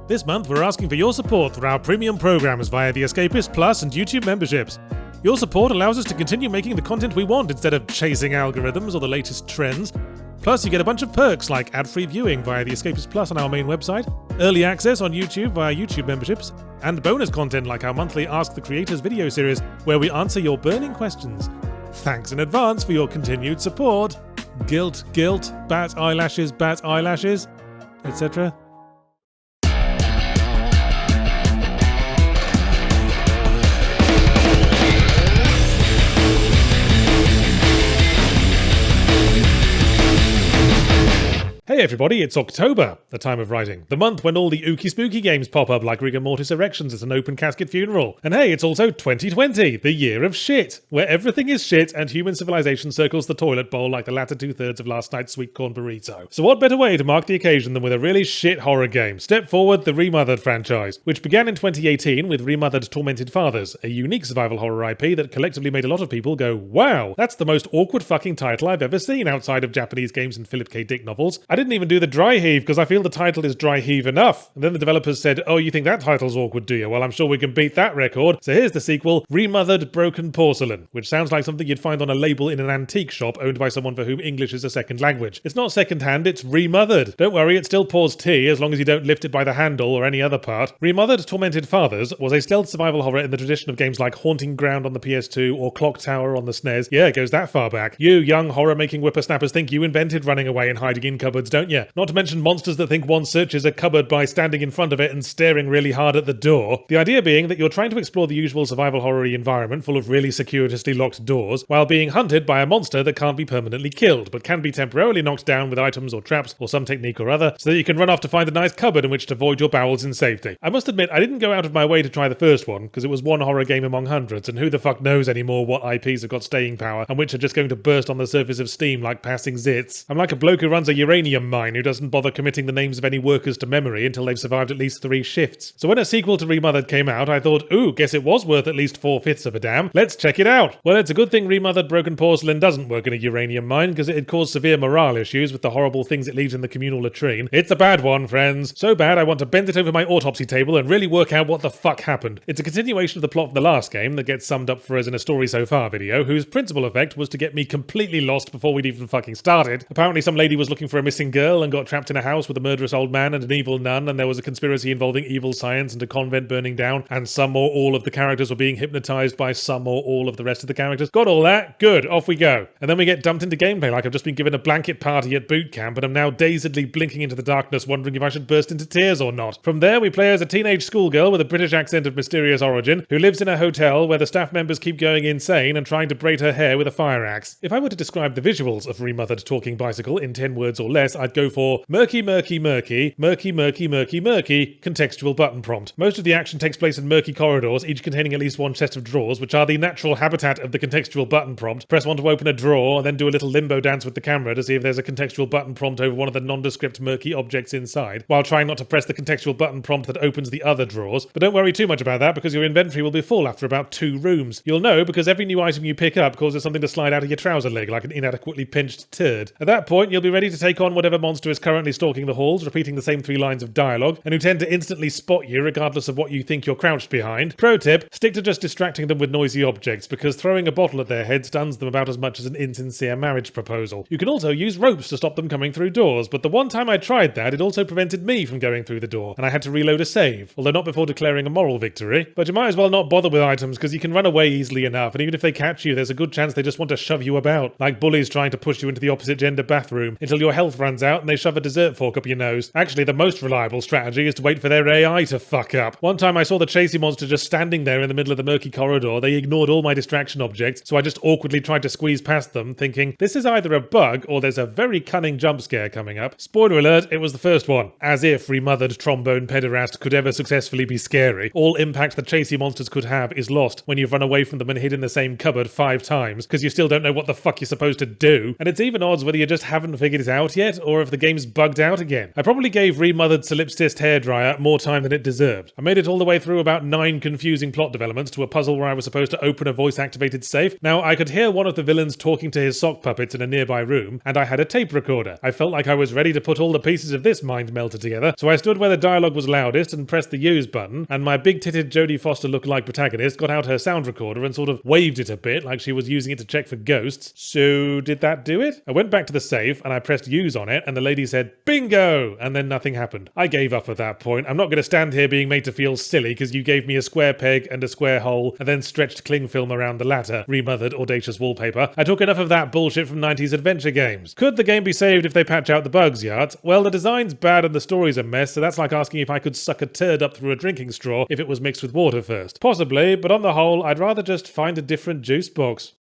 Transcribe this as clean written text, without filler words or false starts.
This month, we're asking for your support for our premium programs via The Escapist Plus and YouTube memberships. Your support allows us to continue making the content we want instead of chasing algorithms or the latest trends. Plus, you get a bunch of perks like ad-free viewing via The Escapist Plus on our main website, early access on YouTube via YouTube memberships, and bonus content like our monthly Ask the Creators video series where we answer your burning questions. Thanks in advance for your continued support. Guilt, bat eyelashes, etc. Hey everybody, it's October, the time of writing. The month when all the ooky spooky games pop up like Rigor Mortis Erections at an open casket funeral. And hey, it's also 2020, the year of shit, where everything is shit and human civilization circles the toilet bowl like the latter two-thirds of last night's sweet corn burrito. So what better way to mark the occasion than with a really shit horror game? Step forward, the Remothered franchise, which began in 2018 with Remothered Tormented Fathers, a unique survival horror IP that collectively made a lot of people go, wow, that's the most awkward fucking title I've ever seen outside of Japanese games and Philip K. Dick novels. I didn't even do the dry heave because I feel the title is dry heave enough. And then the developers said, oh, you think that title's awkward, do you? Well, I'm sure we can beat that record. So here's the sequel, Remothered Broken Porcelain, which sounds like something you'd find on a label in an antique shop owned by someone for whom English is a second language. It's not second-hand, it's remothered. Don't worry, it still pours tea as long as you don't lift it by the handle or any other part. Remothered Tormented Fathers was a stealth survival horror in the tradition of games like Haunting Ground on the PS2 or Clock Tower on the SNES. Yeah, it goes that far back. You young horror-making whippersnappers think you invented running away and hiding in cupboards, don't you? Not to mention monsters that think one searches a cupboard by standing in front of it and staring really hard at the door. The idea being that you're trying to explore the usual survival horror-y environment full of really circuitously locked doors, while being hunted by a monster that can't be permanently killed, but can be temporarily knocked down with items or traps or some technique or other, so that you can run off to find a nice cupboard in which to void your bowels in safety. I must admit, I didn't go out of my way to try the first one, because it was one horror game among hundreds, and who the fuck knows anymore what IPs have got staying power, and which are just going to burst on the surface of Steam like passing zits. I'm like a bloke who runs a uranium mine who doesn't bother committing the names of any workers to memory until they've survived at least 3 shifts. So when a sequel to Remothered came out, I thought, ooh, guess it was worth at least 4/5 of a damn. Let's check it out. Well, it's a good thing Remothered Broken Porcelain doesn't work in a uranium mine, because it'd cause severe morale issues with the horrible things it leaves in the communal latrine. It's a bad one, friends. So bad I want to bend it over my autopsy table and really work out what the fuck happened. It's a continuation of the plot of the last game that gets summed up for us in a story so far video, whose principal effect was to get me completely lost before we'd even fucking started. Apparently some lady was looking for a missing girl and got trapped in a house with a murderous old man and an evil nun, and there was a conspiracy involving evil science and a convent burning down, and some or all of the characters were being hypnotized by some or all of the rest of the characters. Got all that? Good, off we go. And then we get dumped into gameplay like I've just been given a blanket party at boot camp and I'm now dazedly blinking into the darkness wondering if I should burst into tears or not. From there we play as a teenage schoolgirl with a British accent of mysterious origin who lives in a hotel where the staff members keep going insane and trying to braid her hair with a fire axe. If I were to describe the visuals of Remothered Talking Bicycle in 10 words or less, I'd go for murky, contextual button prompt. Most of the action takes place in murky corridors, each containing at least one chest of drawers, which are the natural habitat of the contextual button prompt. Press 1 to open a drawer, and then do a little limbo dance with the camera to see if there's a contextual button prompt over one of the nondescript murky objects inside, while trying not to press the contextual button prompt that opens the other drawers. But don't worry too much about that, because your inventory will be full after about 2 rooms. You'll know because every new item you pick up causes something to slide out of your trouser leg like an inadequately pinched turd. At that point, you'll be ready to take on whatever monster is currently stalking the halls, repeating the same 3 lines of dialogue, and who tend to instantly spot you regardless of what you think you're crouched behind. Pro tip, stick to just distracting them with noisy objects, because throwing a bottle at their head stuns them about as much as an insincere marriage proposal. You can also use ropes to stop them coming through doors, but the one time I tried that, it also prevented me from going through the door, and I had to reload a save, although not before declaring a moral victory. But you might as well not bother with items, because you can run away easily enough, and even if they catch you, there's a good chance they just want to shove you about, like bullies trying to push you into the opposite gender bathroom, until your health runs out and they shove a dessert fork up your nose. Actually, the most reliable strategy is to wait for their AI to fuck up. One time I saw the chasey monster just standing there in the middle of the murky corridor. They ignored all my distraction objects, so I just awkwardly tried to squeeze past them, thinking, this is either a bug or there's a very cunning jump scare coming up. Spoiler alert, it was the first one. As if Remothered Trombone Pederast could ever successfully be scary. All impact the chasey monsters could have is lost when you've run away from them and hid in the same cupboard 5 times, because you still don't know what the fuck you're supposed to do. And it's even odds whether you just haven't figured it out yet, or or if the game's bugged out again. I probably gave remothered Solipsist hairdryer more time than it deserved. I made it all the way through about 9 confusing plot developments to a puzzle where I was supposed to open a voice-activated safe. Now, I could hear one of the villains talking to his sock puppets in a nearby room, and I had a tape recorder. I felt like I was ready to put all the pieces of this mind melter together, so I stood where the dialogue was loudest and pressed the use button, and my big-titted Jodie Foster lookalike protagonist got out her sound recorder and sort of waved it a bit like she was using it to check for ghosts. So did that do it? I went back to the safe and I pressed use on it, and the lady said, "Bingo!" and then nothing happened. I gave up at that point. I'm not going to stand here being made to feel silly because you gave me a square peg and a square hole and then stretched cling film around the latter, remothered audacious wallpaper. I took enough of that bullshit from 90s adventure games. Could the game be saved if they patch out the bugs, Yart? Well, the design's bad and the story's a mess, so that's like asking if I could suck a turd up through a drinking straw if it was mixed with water first. Possibly, but on the whole, I'd rather just find a different juice box.